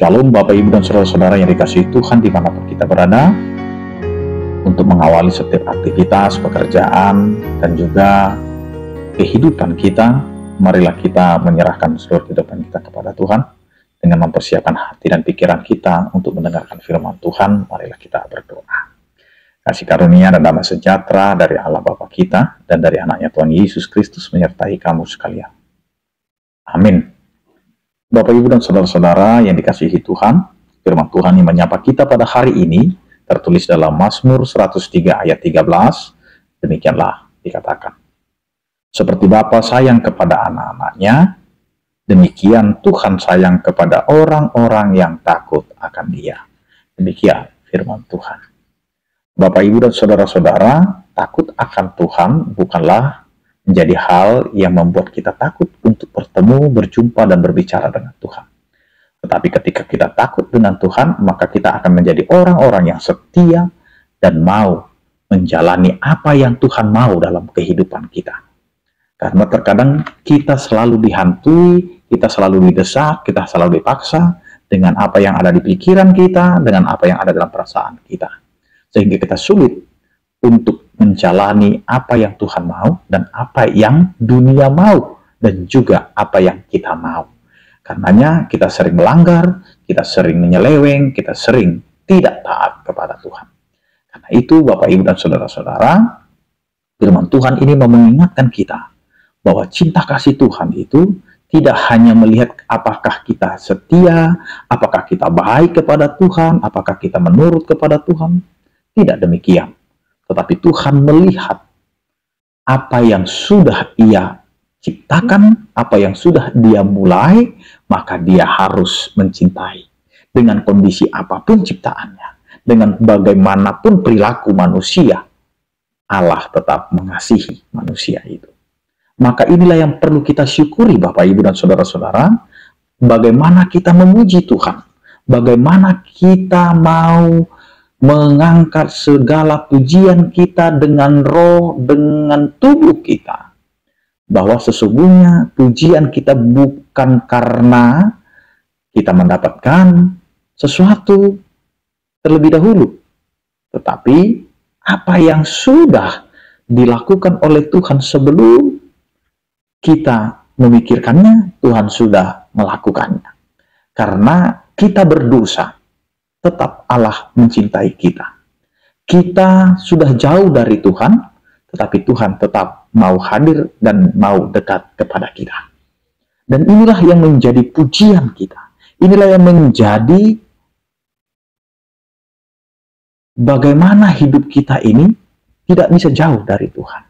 Shalom Bapak Ibu dan Saudara-saudara yang dikasihi Tuhan dimanapun kita berada. Untuk mengawali setiap aktivitas, pekerjaan, dan juga kehidupan kita, marilah kita menyerahkan seluruh kehidupan kita kepada Tuhan dengan mempersiapkan hati dan pikiran kita untuk mendengarkan firman Tuhan. Marilah kita berdoa. Kasih karunia dan damai sejahtera dari Allah Bapa kita dan dari anaknya Tuhan Yesus Kristus menyertai kamu sekalian. Amin. Bapak Ibu dan Saudara-saudara yang dikasihi Tuhan, firman Tuhan yang menyapa kita pada hari ini tertulis dalam Mazmur 103 ayat 13, demikianlah dikatakan. Seperti Bapa sayang kepada anak-anaknya, demikian Tuhan sayang kepada orang-orang yang takut akan Dia. Demikian firman Tuhan. Bapak Ibu dan Saudara-saudara, takut akan Tuhan bukanlah menjadi hal yang membuat kita takut untuk bertemu, berjumpa, dan berbicara dengan Tuhan. Tetapi ketika kita takut dengan Tuhan, maka kita akan menjadi orang-orang yang setia dan mau menjalani apa yang Tuhan mau dalam kehidupan kita. Karena terkadang kita selalu dihantui, kita selalu didesak, kita selalu dipaksa dengan apa yang ada di pikiran kita, dengan apa yang ada dalam perasaan kita. Sehingga kita sulit untuk menjalani apa yang Tuhan mau dan apa yang dunia mau dan juga apa yang kita mau. Karenanya kita sering melanggar, kita sering menyeleweng, kita sering tidak taat kepada Tuhan. Karena itu Bapak Ibu dan Saudara-saudara, firman Tuhan ini mengingatkan kita bahwa cinta kasih Tuhan itu tidak hanya melihat apakah kita setia, apakah kita baik kepada Tuhan, apakah kita menurut kepada Tuhan. Tidak demikian. Tetapi Tuhan melihat apa yang sudah Ia ciptakan, apa yang sudah Dia mulai, maka Dia harus mencintai. Dengan kondisi apapun ciptaannya, dengan bagaimanapun perilaku manusia, Allah tetap mengasihi manusia itu. Maka inilah yang perlu kita syukuri Bapak Ibu dan Saudara-saudara, bagaimana kita memuji Tuhan, bagaimana kita mau mengangkat segala pujian kita dengan roh, dengan tubuh kita. Bahwa sesungguhnya pujian kita bukan karena kita mendapatkan sesuatu terlebih dahulu. Tetapi apa yang sudah dilakukan oleh Tuhan sebelum kita memikirkannya, Tuhan sudah melakukannya. Karena kita berdosa, tetap Allah mencintai kita. Kita sudah jauh dari Tuhan, tetapi Tuhan tetap mau hadir dan mau dekat kepada kita. Dan inilah yang menjadi pujian kita. Inilah yang menjadi bagaimana hidup kita ini tidak bisa jauh dari Tuhan.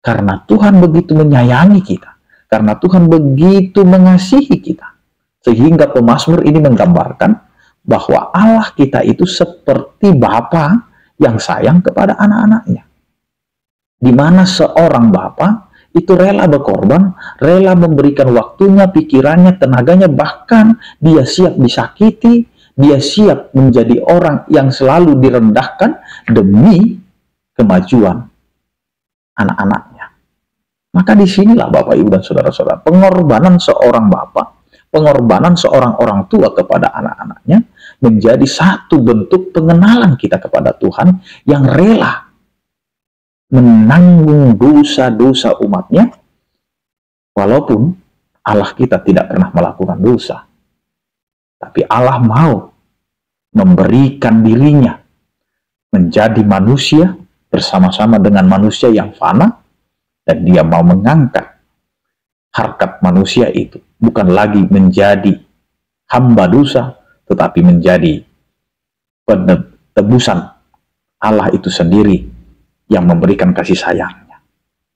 Karena Tuhan begitu menyayangi kita. Karena Tuhan begitu mengasihi kita. Sehingga pemazmur ini menggambarkan bahwa Allah kita itu seperti Bapa yang sayang kepada anak-anaknya. Di mana seorang Bapa itu rela berkorban, rela memberikan waktunya, pikirannya, tenaganya, bahkan dia siap disakiti, dia siap menjadi orang yang selalu direndahkan demi kemajuan anak-anaknya. Maka disinilah Bapak Ibu dan Saudara-saudara, pengorbanan seorang Bapa, pengorbanan seorang orang tua kepada anak-anaknya menjadi satu bentuk pengenalan kita kepada Tuhan yang rela menanggung dosa-dosa umatnya, walaupun Allah kita tidak pernah melakukan dosa. Tapi Allah mau memberikan dirinya menjadi manusia bersama-sama dengan manusia yang fana, dan Dia mau mengangkat harkat manusia itu, bukan lagi menjadi hamba dosa, tetapi menjadi penebusan Allah itu sendiri yang memberikan kasih sayangnya.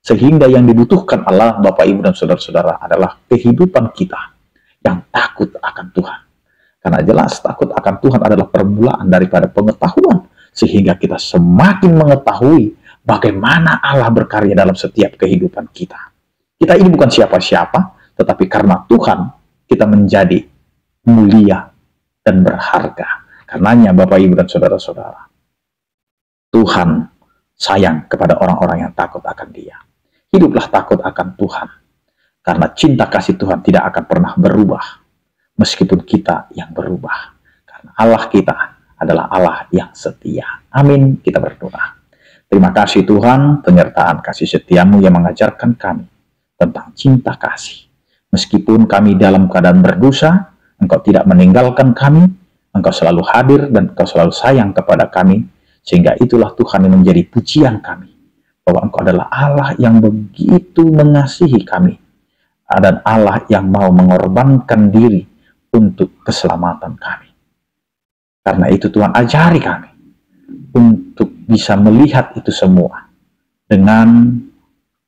Sehingga yang dibutuhkan Allah, Bapak Ibu dan Saudara-saudara, adalah kehidupan kita yang takut akan Tuhan. Karena jelas takut akan Tuhan adalah permulaan daripada pengetahuan, sehingga kita semakin mengetahui bagaimana Allah berkarya dalam setiap kehidupan kita. Kita ini bukan siapa-siapa, tetapi karena Tuhan kita menjadi mulia dan berharga. Karenanya Bapak Ibu dan Saudara-saudara, Tuhan sayang kepada orang-orang yang takut akan Dia. Hiduplah takut akan Tuhan, karena cinta kasih Tuhan tidak akan pernah berubah. meskipun kita yang berubah. Karena Allah kita adalah Allah yang setia. Amin, kita berdoa. Terima kasih Tuhan, penyertaan kasih setiamu yang mengajarkan kami tentang cinta kasih. Meskipun kami dalam keadaan berdosa, Engkau tidak meninggalkan kami, Engkau selalu hadir dan Engkau selalu sayang kepada kami, sehingga itulah Tuhan yang menjadi pujian kami, bahwa Engkau adalah Allah yang begitu mengasihi kami, dan Allah yang mau mengorbankan diri untuk keselamatan kami. Karena itu Tuhan ajari kami untuk bisa melihat itu semua dengan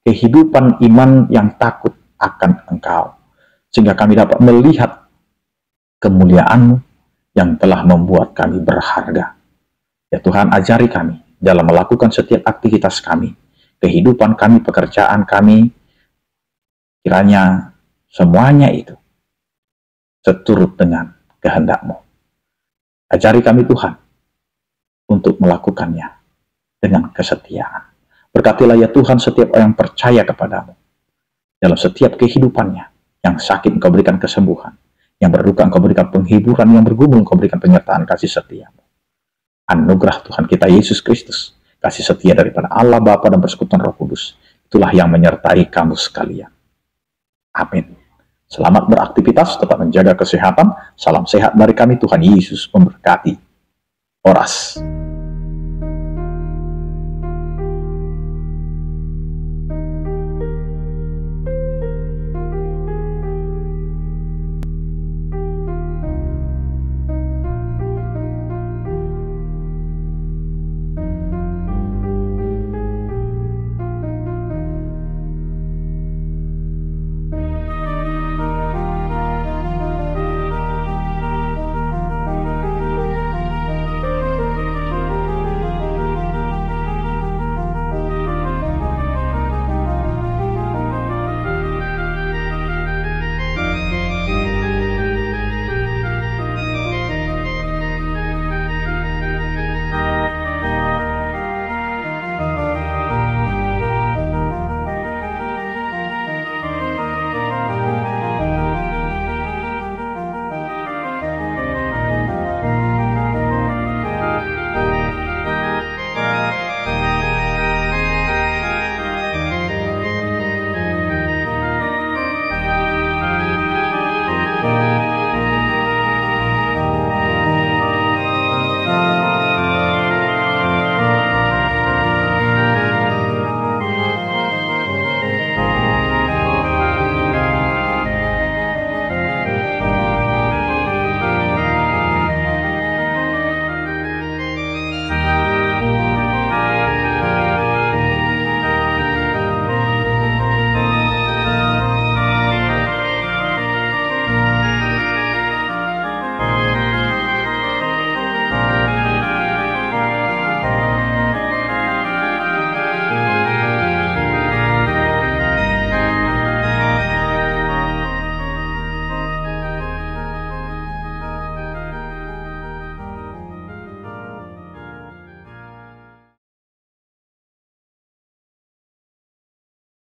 kehidupan iman yang takut akan Engkau, sehingga kami dapat melihat kemuliaan-Mu yang telah membuat kami berharga. Ya Tuhan, ajari kami dalam melakukan setiap aktivitas kami, kehidupan kami, pekerjaan kami, kiranya semuanya itu seturut dengan kehendak-Mu. Ajari kami Tuhan untuk melakukannya dengan kesetiaan. Berkatilah ya Tuhan setiap orang yang percaya kepadamu dalam setiap kehidupannya. Yang sakit Engkau berikan kesembuhan, yang berduka Engkau berikan penghiburan, yang bergumul Engkau berikan penyertaan kasih setiamu. Anugerah Tuhan kita Yesus Kristus, kasih setia daripada Allah Bapa dan persekutuan Roh Kudus, itulah yang menyertai kamu sekalian. Amin. Selamat beraktivitas, tetap menjaga kesehatan. Salam sehat dari kami, Tuhan Yesus memberkati. Oras.